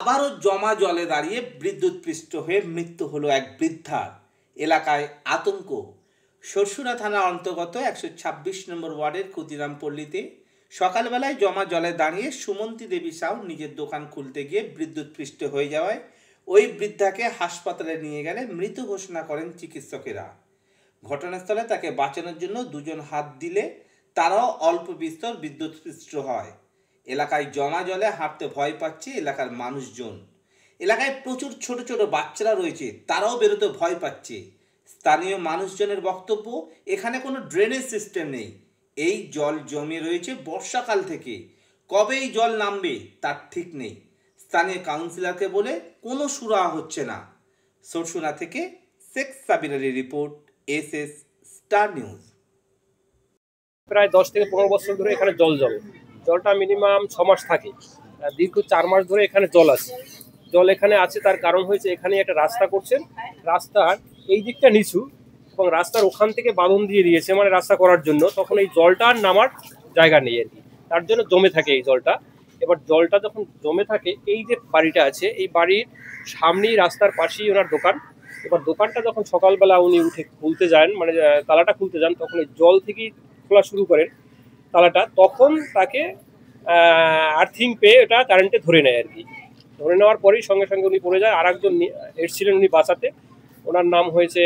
আবারও জমা জলে দাঁড়িয়ে বিদ্যুৎপৃষ্ট হয়ে মৃত্যু হলো এক বৃদ্ধার। এলাকায় আতঙ্ক। শর্ষুরা থানা অন্তর্গত 126 নম্বর ওয়ার্ডের ক্ষুদিরাম পল্লীতে সকালবেলায় জমা জলে দাঁড়িয়ে সুমন্তী দেবী সাউ নিজের দোকান খুলতে গিয়ে বিদ্যুৎপৃষ্ট হয়ে যাওয়ায় ওই বৃদ্ধাকে হাসপাতালে নিয়ে গেলে মৃত ঘোষণা করেন চিকিৎসকেরা। ঘটনাস্থলে তাকে বাঁচানোর জন্য দুজন হাত দিলে তারাও অল্প বিস্তর বিদ্যুৎপৃষ্ট হয়। এলাকায় জমা জলে হাঁটতে ভয় পাচ্ছে এলাকার মানুষজন। এলাকায় প্রচুর ছোট ছোট বাচ্চারা রয়েছে, তারাও বেরোতে ভয় পাচ্ছে। স্থানীয় মানুষজনের বক্তব্য, এখানে কোনো ড্রেনেজ সিস্টেম নেই। এই জল জমে রয়েছে বর্ষাকাল থেকে, কবে এই জল নামবে তার ঠিক নেই। স্থানীয় কাউন্সিলরকে বলে কোনো সুরাহা হচ্ছে না। শর্ষুরা থেকে শেখ সাবিরের রিপোর্ট, এসএস স্টার নিউজ। প্রায় 10 থেকে 15 বছর ধরে এখানে জল জমে। জলটা মিনিমাম 6 মাস থাকে। দীর্ঘ 4 মাস ধরে এখানে জল আছে। জল এখানে আছে তার কারণ হয়েছে এখানে একটা রাস্তা করছেন, রাস্তার এই দিকটা নিচু এবং রাস্তার ওখান থেকে বাঁধন দিয়ে দিয়েছে মানে রাস্তা করার জন্য। তখন এই জলটা নামার জায়গা নেই আর কি, তার জন্য জমে থাকে এই জলটা। এবার জলটা যখন জমে থাকে, এই যে বাড়িটা আছে এই বাড়ির সামনেই রাস্তার পাশেই ওনার দোকান। এবার দোকানটা যখন সকালবেলা উনি উঠে খুলতে যান, মানে তালাটা খুলতে যান, তখন এই জল থেকেই খোলা শুরু করেন তালাটা। তখন তাকে আর্থিং পেয়ে এটা কারেন্টে ধরে নেয় আর কি। ধরে নেওয়ার পরেই সঙ্গে সঙ্গে উনি পড়ে যায়। আর একজন এসেছিলেন উনি বাঁচাতে, ওনার নাম হয়েছে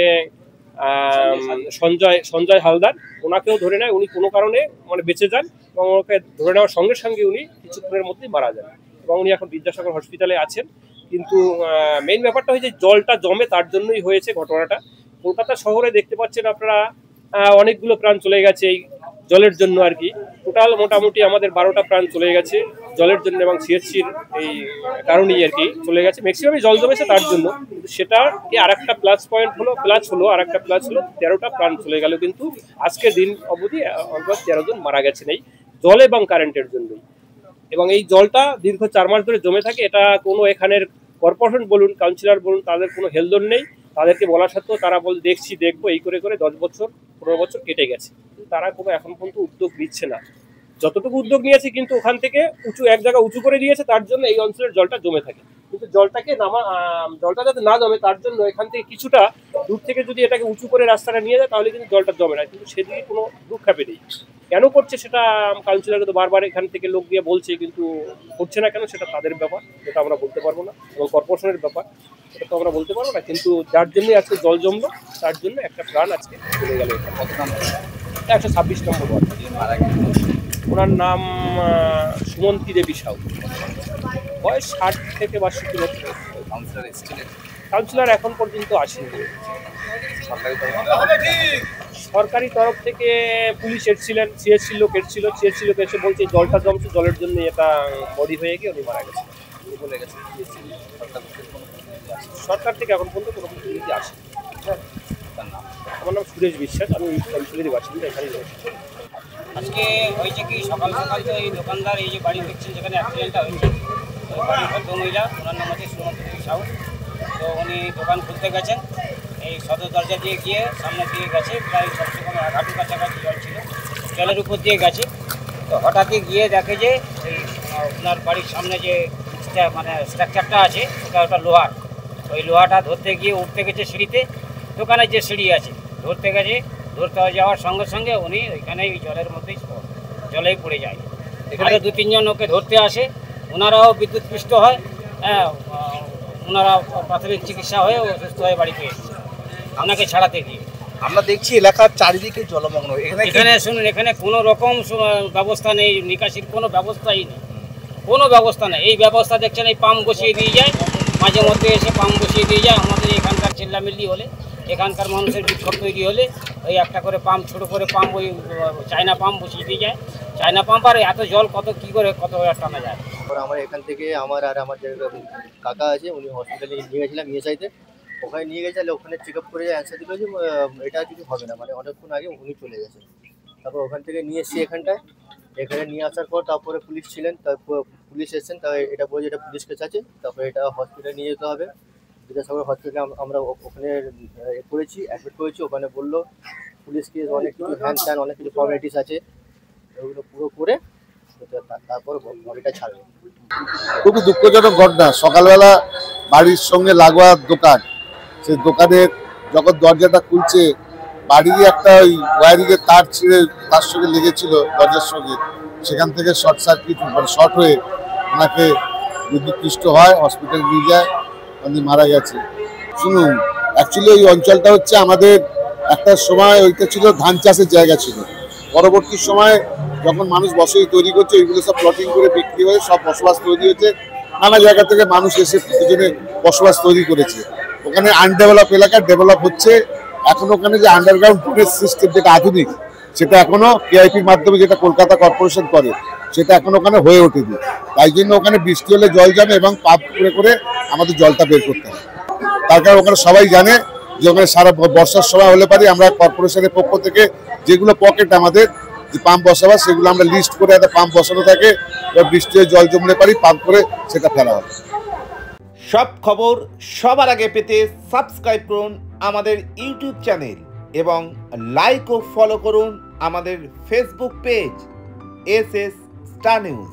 সঞ্জয় হালদার। ওনাকেও ধরে নেয়, উনি কোনো কারণে মানে বেঁচে যান এবং ওকে ধরে নেওয়ার সঙ্গে সঙ্গে উনি কিছুক্ষণের মধ্যেই মারা যান এবং উনি এখন বিদ্যাসাগর হসপিটালে আছেন। কিন্তু মেইন ব্যাপারটা হয়েছে জলটা জমে, তার জন্যই হয়েছে ঘটনাটা। কলকাতা শহরে দেখতে পাচ্ছেন আপনারা অনেকগুলো প্রাণ চলে গেছে এই জলের জন্য আর কি। টোটাল মোটামুটি আমাদের 12টা প্রাণ চলে গেছে জলের জন্য এবং সিএসসির এই কারণেই আর কি চলে গেছে। ম্যাক্সিমামই জল জমেছে তার জন্য, কিন্তু সেটাকে আর একটা প্লাস হলো আর একটা প্লাস হলো 13টা প্রাণ চলে গেল। কিন্তু আজকের দিন অবধি অন্তত 13 জন মারা গেছেন এই জল এবং কারেন্টের জন্যই। এবং এই জলটা দীর্ঘ 4 মাস ধরে জমে থাকে। এটা কোনো এখানের কর্পোরেশন বলুন, কাউন্সিলর বলুন, তাদের কোনো হেলদোল নেই। তাদেরকে বলা সত্ত্বেও তারা দেখবো এই করে 10 বছর 15 বছর কেটে গেছে, তারা কোনো এখন পর্যন্ত উদ্যোগ নিচ্ছে না। যতটুকু উদ্যোগ নিয়েছে কিন্তু ওখান থেকে এক জায়গা উঁচু করে দিয়েছে, তার জন্য এই অঞ্চলের জলটা জমে থাকে। কিন্তু জলটা যাতে না জমে তার জন্য এখান থেকে কিছুটা দূর থেকে যদি এটাকে উঁচু করে রাস্তাটা নিয়ে যায় তাহলে কিন্তু জলটা জমে না। কিন্তু সেদিকে কোনো দুঃখাপে নেই। কেন করছে সেটা কাউন্সিলরকে তো বারবার এখান থেকে লোক গিয়ে বলছে, কিন্তু করছে না কেন সেটা তাদের ব্যাপার, সেটা আমরা বলতে পারবো না। এবং কর্পোরেশনের ব্যাপার, সেটা তো আমরা বলতে পারবো না। কিন্তু যার জন্য আজকে জল জমলো তার জন্য একটা প্রাণ আজকে চলে গেল। 126 নম্বর ওয়ার্ড। ওনার নাম সুমন্তী দেবী সাউ, বয়স 60 থেকে 62 বছর। কাউন্সিলর এখন পর্যন্ত আসেনি। সরকারি তরফ থেকে পুলিশ এসেছিলেন, সিএসসির লোক এসে বলছে জলটা জমছে, জলের জন্য এটা বডি হয়ে গিয়ে উনি মারা গেছেন বলে গেছে। সরকার থেকে এখন পর্যন্ত কোনো কিছু আসে। আমার নাম সুরেশ বিশ্বাস, আমি কাউন্সিলরের বাসিন্দা, এখানেই রয়েছি। আজকে হয়েছে কি, সকাল সকাল তো এই দোকানদার এই যে বাড়ি দেখছেন যেখানে অ্যাক্সিডেন্টটা হয়েছে, তো বাড়ির দু মহিলা, ওনার নাম আছে সুমন্তী দেবী সাউ। তো উনি দোকান খুলতে গেছেন, এই সদর দরজা দিয়ে গিয়ে সামনে দিয়ে গেছে, প্রায় সবচেয়ে কম হাঁটুর কাছাকাছি জল ছিল, জলের উপর দিয়ে গেছে। তো হঠাৎই গিয়ে দেখে যে এই ওনার বাড়ির সামনে যে মানে স্ট্রাকচারটা আছে ওটা লোহার। ওই লোহাটা ধরতে গিয়ে উঠতে গেছে সিঁড়িতে, দোকানের যে সিঁড়ি আছে ধরতে যাওয়ার সঙ্গে সঙ্গে উনি ওইখানে ওই জলের মধ্যেই জলেই পড়ে যায়। এখানে 2-3 জন ওকে ধরতে আসে, ওনারাও বিদ্যুৎপৃষ্ট হয়। হ্যাঁ, ওনারা প্রাথমিক চিকিৎসা হয়ে অসুস্থ হয়ে বাড়িতে এসেছে ওনাকে ছাড়াতে গিয়ে। আমরা দেখছি এলাকার চারিদিকে জলমগ্ন। এখানে শুনুন, এখানে কোনো রকম ব্যবস্থা নেই, নিকাশির কোনো ব্যবস্থাই নেই, কোনো ব্যবস্থা নেই। এই ব্যবস্থা দেখছেন, এই পাম্প বসিয়ে দিয়ে যায়, মাঝে মধ্যে এসে পাম্প বসিয়ে দিয়ে যায়। আমাদের এখানকার চিল্লামিল্লি হলে, এখানকার মানুষের বিক্ষোভ তৈরি হলে ওই একটা করে পাম্প, ছোটো করে পাম্প, ওই চায়না পাম্প বসিয়ে দিয়ে যায়। চায়না পাম্প আর এত জল কত টানা যায়। আমার এখান থেকে আমার যে কাকা আছে, উনি হসপিটালে নিয়ে গেছিলাম ইএসআইতে। ওখানে নিয়ে গেছিলাম, ওখানে চেক আপ করে অ্যান্সার দিল যে এটা কিছু হবে না, মানে অনেকক্ষণ আগে উনি চলে গেছে। তারপর ওখান থেকে নিয়ে এসেছি এখানে নিয়ে আসার পর তারপরে পুলিশ ছিলেন, তারপর পুলিশ এসেছেন, তাই এটা বলছে এটা পুলিশ কেস আছে, তারপরে এটা হসপিটালে নিয়ে যেতে হবে। বিদ্যাসাগর হসপিটালে আমরা ওখানে অ্যাডমিট করেছি। ওখানে বললো পুলিশ কেস, অনেক কিছু হ্যান্ড অনেক কিছু ফর্মালিটিস আছে, ওগুলো পুরো করে তারপর বডিটা ছাড়বে। খুবই দুঃখজনক ঘটনা। সকালবেলা বাড়ির সঙ্গে লাগোয়া দোকান, সেই দোকানের যখন দরজাটা খুলছে বাড়িরই একটা ওই ওয়ারিংয়ের তার ছিঁড়ে তার সঙ্গে লেগেছিল দরজার সঙ্গে, সেখান থেকে শর্ট সার্কিট মানে শর্ট হয়ে ওনাকে বিদ্যুৎপৃষ্ট হয়, হসপিটালে নিয়ে যায়, উনি মারা গেছে। শুনুন, অ্যাকচুয়ালি ওই অঞ্চলটা হচ্ছে আমাদের একটা সময় ওইটা ছিল ধান চাষের জায়গা ছিল। পরবর্তী সময় যখন মানুষ বসতি তৈরি করছে ওইগুলো সব প্লটিং করে বিক্রি হয়ে সব বসবাস তৈরি হয়েছে, নানা জায়গা থেকে মানুষ এসে প্রতিদিনে বসবাস তৈরি করেছে। ওখানে আনডেভেলপ এলাকা ডেভেলপ হচ্ছে। এখন ওখানে যে আন্ডারগ্রাউন্ড ড্রেনেজ সিস্টেম যেটা আধুনিক, সেটা এখনো কেআইপির মাধ্যমে যেটা কলকাতা কর্পোরেশন করে, সেটা এখন ওখানে হয়ে ওঠেনি। তাই জন্য ওখানে বৃষ্টি হলে জল জমে এবং পাম্প করে করে আমাদের জলটা বের করতে হয়। তার কারণ ওখানে সবাই জানে যে ওখানে সারা বর্ষার সময় হলে পারে আমরা কর্পোরেশনের পক্ষ থেকে যেগুলো পকেট আমাদের যে পাম্প বসাবার সেগুলো আমরা লিস্ট করে একটা পাম্প বসানো থাকে, বৃষ্টি হয়ে জল জমলে পারি পাম্প করে সেটা ফেলা হয়। সব খবর সবার আগে পেতে সাবস্ক্রাইব করুন আমাদের ইউটিউব চ্যানেল এবং লাইক ও ফলো করুন আমাদের Facebook page SS Star news.